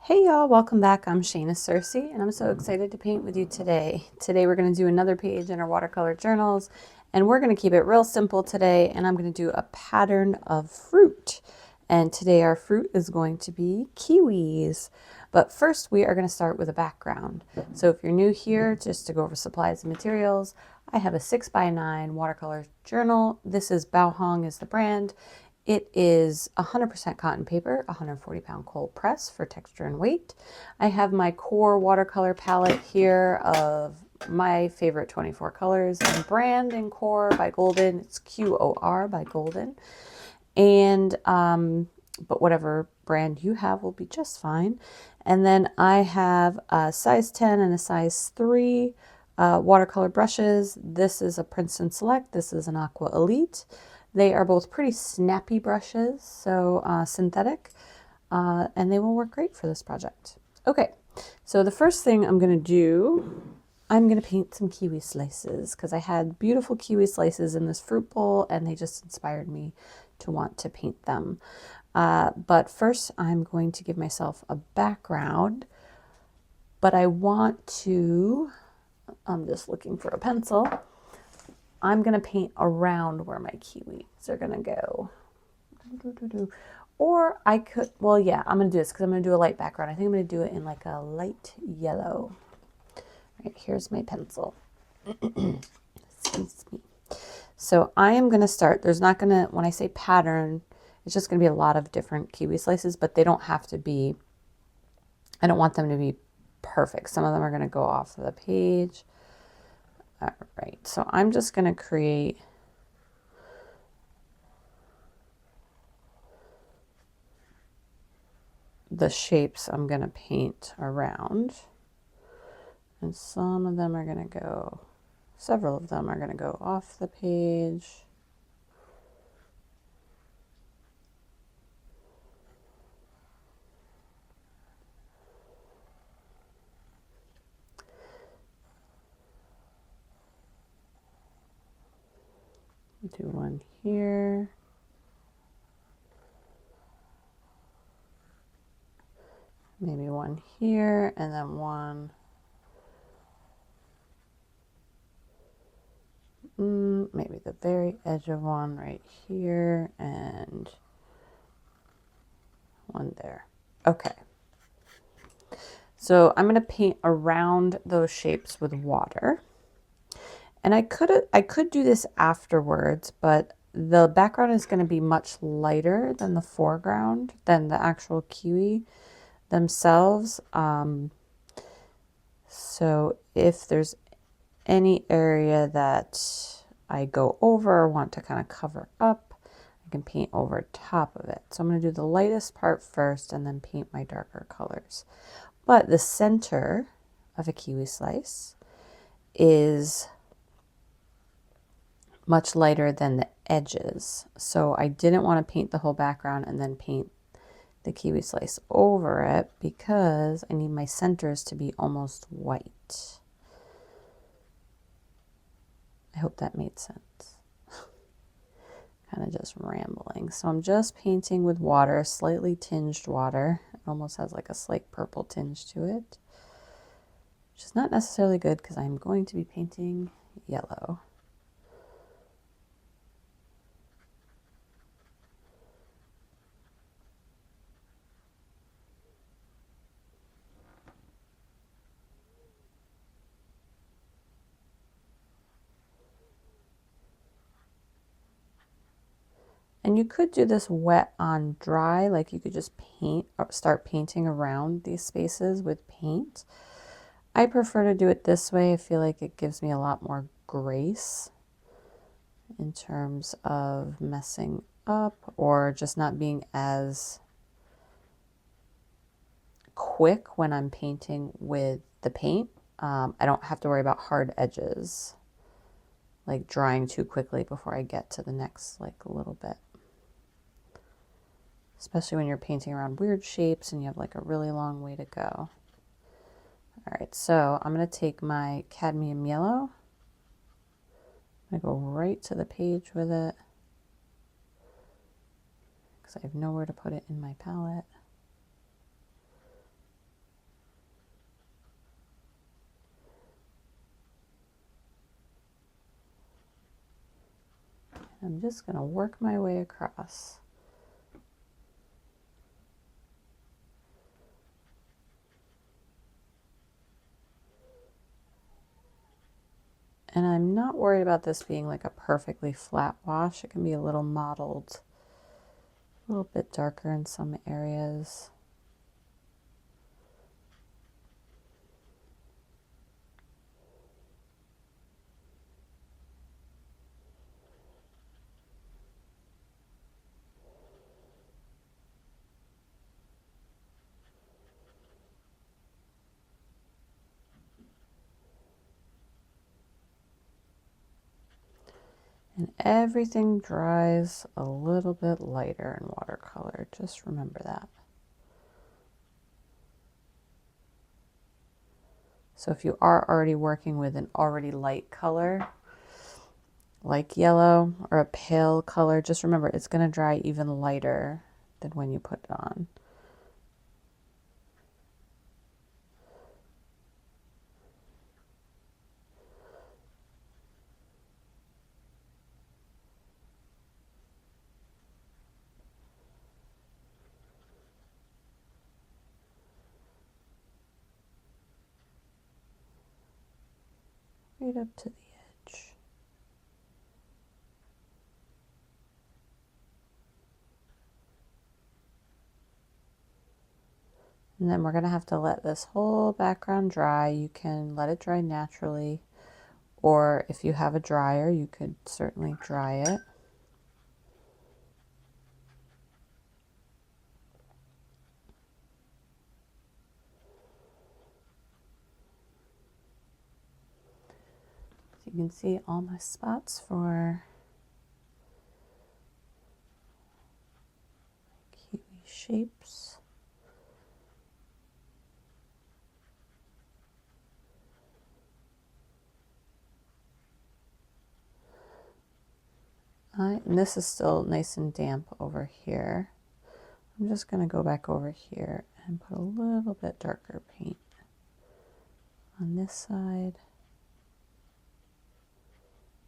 Hey y'all, welcome back. I'm Shayna Cersei, and I'm so excited to paint with you today. Today we're going to do another page in our watercolor journals, and we're going to keep it real simple today, and I'm going to do a pattern of fruit. And today our fruit is going to be kiwis. But first we are going to start with a background. So if you're new here, just to go over supplies and materials, I have a 6x9 watercolor journal. This is Baohong is the brand. It is 100% cotton paper, 140-pound cold press for texture and weight. I have my core watercolor palette here of my favorite 24 colors and brand and core by Golden. It's QOR by Golden. And, but whatever brand you have will be just fine. And then I have a size 10 and a size 3 watercolor brushes. This is a Princeton Select. This is an Aqua Elite. They are both pretty snappy brushes, so synthetic, and they will work great for this project. Okay, so the first thing I'm going to do, I'm going to paint some kiwi slices because I had beautiful kiwi slices in this fruit bowl and they just inspired me to want to paint them. But first I'm going to give myself a background, but I want to, I'm just looking for a pencil. I'm going to paint around where my kiwis are going to go. Or I could, well, yeah, I'm going to do this because I'm going to do a light background. I think I'm going to do it in like a light yellow. All right, here's my pencil. Excuse me. So I am going to start, there's not going to, when I say pattern, it's just going to be a lot of different kiwi slices, but they don't have to be, I don't want them to be perfect. Some of them are going to go off of the page. All right, so I'm just going to create the shapes I'm going to paint around. And some of them are going to go, several of them are going to go off the page. Do one here. Maybe one here, and then one. Maybe the very edge of one right here, and one there. Okay. So I'm going to paint around those shapes with water. And I could do this afterwards, but the background is going to be much lighter than the foreground, than the actual kiwi themselves. So if there's any area that I go over or want to kind of cover up, I can paint over top of it. So I'm going to do the lightest part first and then paint my darker colors. But the center of a kiwi slice is much lighter than the edges. So I didn't want to paint the whole background and then paint the kiwi slice over it because I need my centers to be almost white. I hope that made sense. Kind of just rambling. So I'm just painting with water, slightly tinged water. It almost has like a slight purple tinge to it, which is not necessarily good because I'm going to be painting yellow. And you could do this wet on dry, like you could just paint or start painting around these spaces with paint. I prefer to do it this way. I feel like it gives me a lot more grace in terms of messing up or just not being as quick when I'm painting with the paint. I don't have to worry about hard edges, like drying too quickly before I get to the next like little bit. Especially when you're painting around weird shapes and you have like a really long way to go. All right, so I'm going to take my cadmium yellow. I'm going to go right to the page with it because I have nowhere to put it in my palette. I'm just going to work my way across. And I'm not worried about this being like a perfectly flat wash. It can be a little mottled, a little bit darker in some areas. And everything dries a little bit lighter in watercolor. Just remember that. So if you are already working with an already light color, like yellow or a pale color, just remember it's going to dry even lighter than when you put it on. Right up to the edge. And then we're going to have to let this whole background dry. You can let it dry naturally, or if you have a dryer, you could certainly dry it. So you can see all my spots for Kiwi shapes. And this is still nice and damp over here. I'm just going to go back over here and put a little bit darker paint on this side.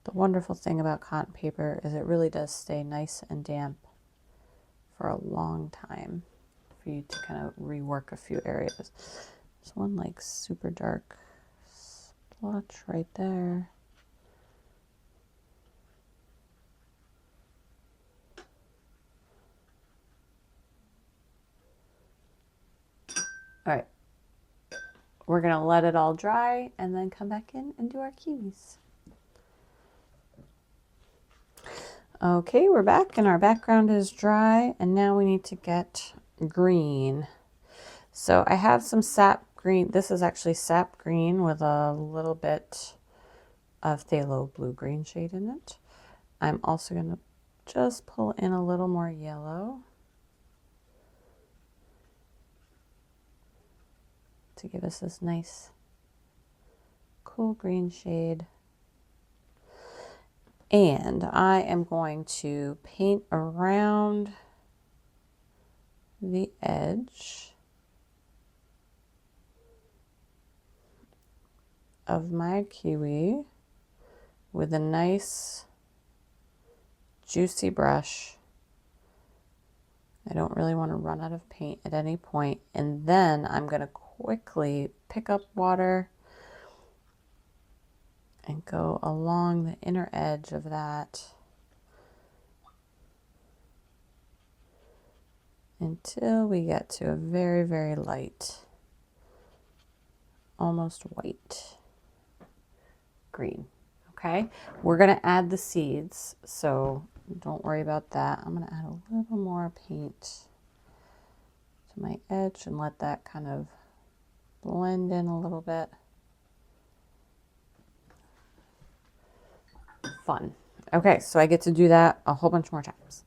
The wonderful thing about cotton paper is it really does stay nice and damp for a long time for you to kind of rework a few areas. There's one like super dark splotch right there. All right, we're gonna let it all dry and then come back in and do our kiwis. Okay, we're back and our background is dry, and now we need to get green. So I have some sap green. This is actually sap green with a little bit of phthalo blue-green shade in it. I'm also gonna just pull in a little more yellow to give us this nice cool green shade. And I am going to paint around the edge of my kiwi with a nice juicy brush. I don't really want to run out of paint at any point. And then I'm going to quickly pick up water and go along the inner edge of that until we get to a very, very light, almost white green. Okay, we're going to add the seeds, so don't worry about that. I'm going to add a little more paint to my edge and let that kind of blend in a little bit. Fun. Okay, so I get to do that a whole bunch more times.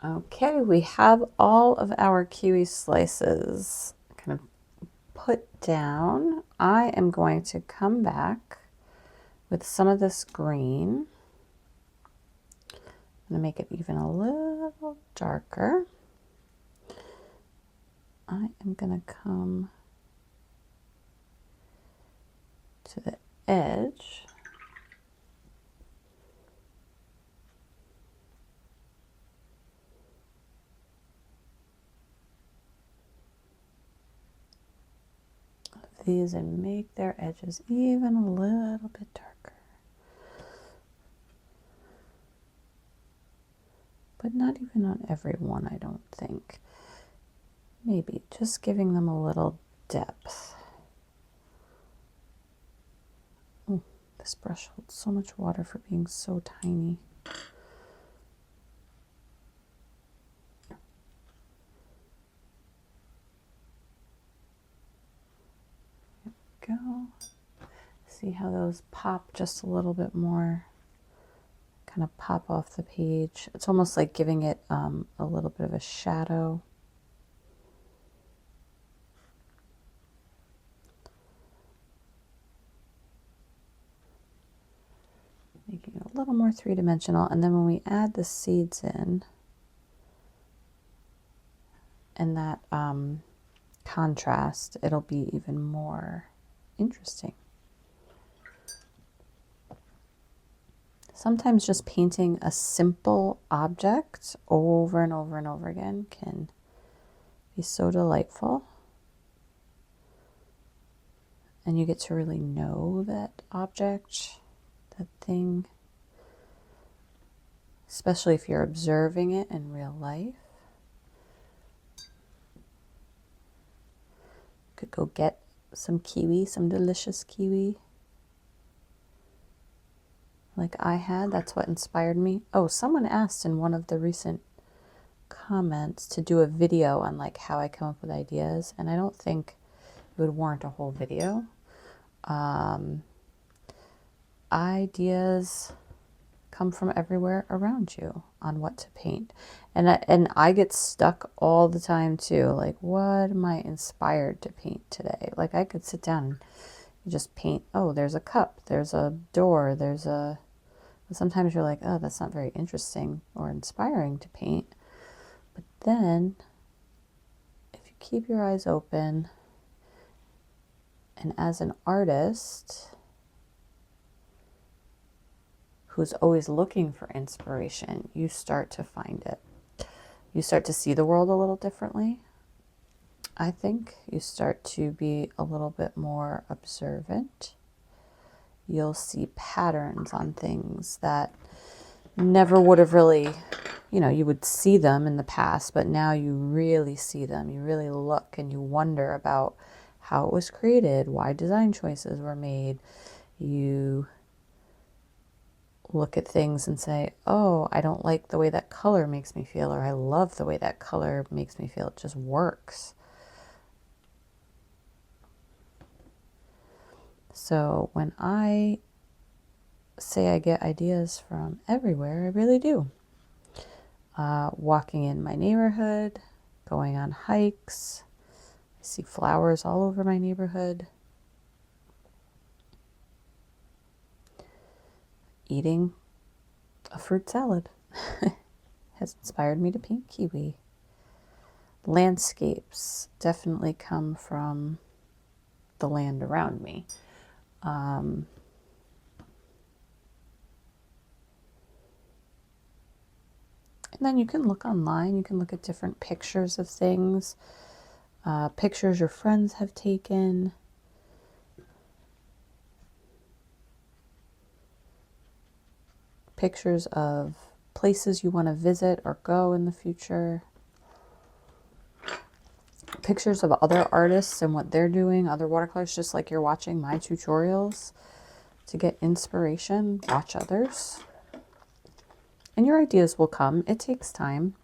Okay, we have all of our kiwi slices kind of put down. I am going to come back with some of this green. I'm going to make it even a little darker. I am going to come to the edge. These and make their edges even a little bit darker. But not even on every one, I don't think. Maybe just giving them a little depth. Oh, this brush holds so much water for being so tiny. Go. See how those pop just a little bit more, kind of pop off the page. It's almost like giving it a little bit of a shadow. Making it a little more three-dimensional, and then when we add the seeds in and that contrast, it'll be even more interesting. Sometimes just painting a simple object over and over and over again can be so delightful. And you get to really know that object, that thing, especially if you're observing it in real life. Could go get some kiwi, some delicious kiwi. Like I had, that's what inspired me. Oh, someone asked in one of the recent comments to do a video on like how I come up with ideas, and I don't think it would warrant a whole video. Ideas come from everywhere around you on what to paint, and I get stuck all the time too. Like, what am I inspired to paint today? Like I could sit down and just paint. Oh, there's a cup, there's a door, there's a. Sometimes you're like, oh, that's not very interesting or inspiring to paint. But then, if you keep your eyes open, and as an artist who's always looking for inspiration, you start to find it. You start to see the world a little differently. I think you start to be a little bit more observant. You'll see patterns on things that never would have really, you would see them in the past, but now you really see them. You really look and you wonder about how it was created, why design choices were made. You look at things and say, oh, I don't like the way that color makes me feel, or I love the way that color makes me feel. It just works. So when I say I get ideas from everywhere, I really do. Walking in my neighborhood, going on hikes, I see flowers all over my neighborhood. Eating a fruit salad has inspired me to paint kiwi. Landscapes definitely come from the land around me. And then you can look online, you can look at different pictures of things, pictures your friends have taken. Pictures of places you want to visit or go in the future. Pictures of other artists and what they're doing, other watercolors, just like you're watching my tutorials. To get inspiration, watch others. And your ideas will come. It takes time.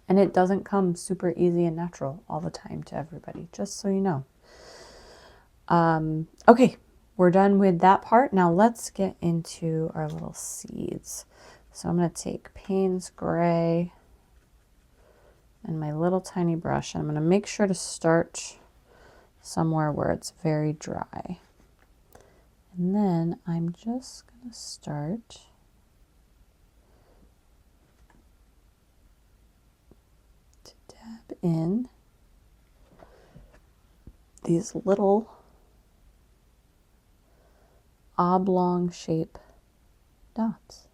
And it doesn't come super easy and natural all the time to everybody, just so you know. Okay, we're done with that part. Now let's get into our little seeds. So I'm going to take Payne's Gray and my little tiny brush. I'm going to make sure to start somewhere where it's very dry. And then I'm just going to start to dab in these little oblong shape dots.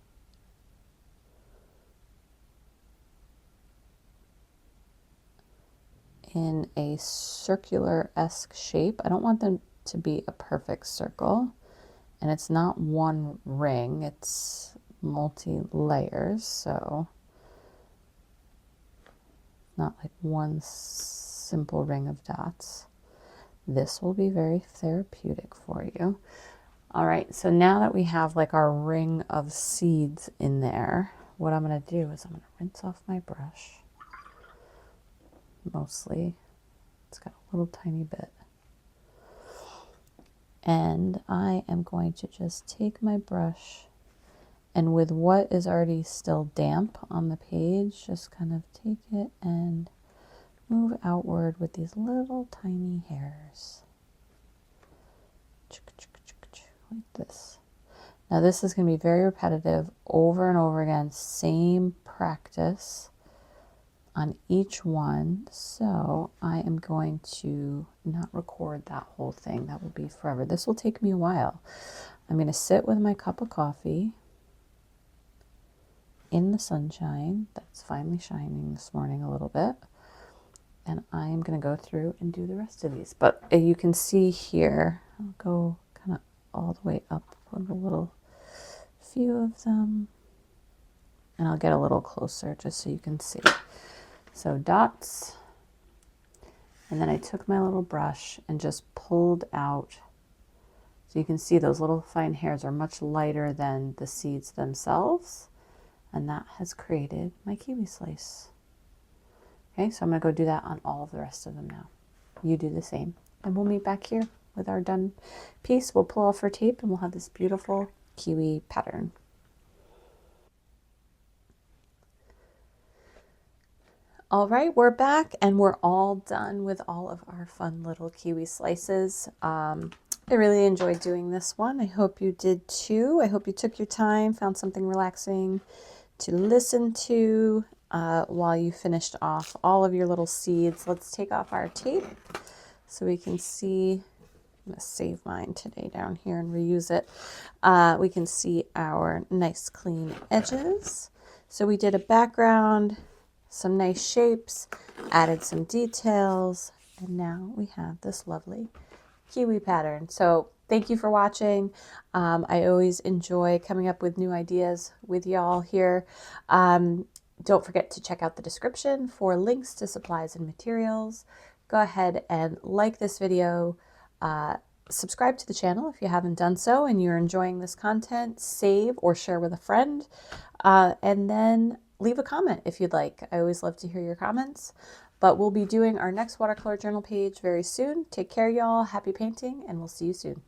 In a circular-esque shape. I don't want them to be a perfect circle, and it's not one ring, it's multi-layers, so not like one simple ring of dots. This will be very therapeutic for you. All right, so now that we have like our ring of seeds in there, what I'm going to do is I'm going to rinse off my brush. Mostly, it's got a little tiny bit. And I am going to just take my brush and with what is already still damp on the page, just kind of take it and move outward with these little tiny hairs. Like this. Now this is going to be very repetitive over and over again, same practice on each one, so I am going to not record that whole thing. That will be forever. This will take me a while. I'm going to sit with my cup of coffee in the sunshine that's finally shining this morning a little bit, and I'm going to go through and do the rest of these. But you can see here, I'll go kind of all the way up with a little few of them, and I'll get a little closer just so you can see. So dots, and then I took my little brush and just pulled out, so you can see those little fine hairs are much lighter than the seeds themselves, and that has created my kiwi slice. Okay, so I'm going to go do that on all of the rest of them now. You do the same, and we'll meet back here with our done piece. We'll pull off our tape and we'll have this beautiful kiwi pattern. All right, we're back and we're all done with all of our fun little kiwi slices. I really enjoyed doing this one. I hope you did too. I hope you took your time, found something relaxing to listen to while you finished off all of your little seeds. Let's take off our tape so we can see. I'm going to save mine today down here and reuse it. We can see our nice clean edges. So we did a background, some nice shapes, added some details, and now we have this lovely kiwi pattern. So thank you for watching. I always enjoy coming up with new ideas with y'all here. Don't forget to check out the description for links to supplies and materials. Go ahead and like this video. Subscribe to the channel if you haven't done so and you're enjoying this content. Save or share with a friend. And then leave a comment if you'd like. I always love to hear your comments. But we'll be doing our next watercolor journal page very soon. Take care, y'all. Happy painting, and we'll see you soon.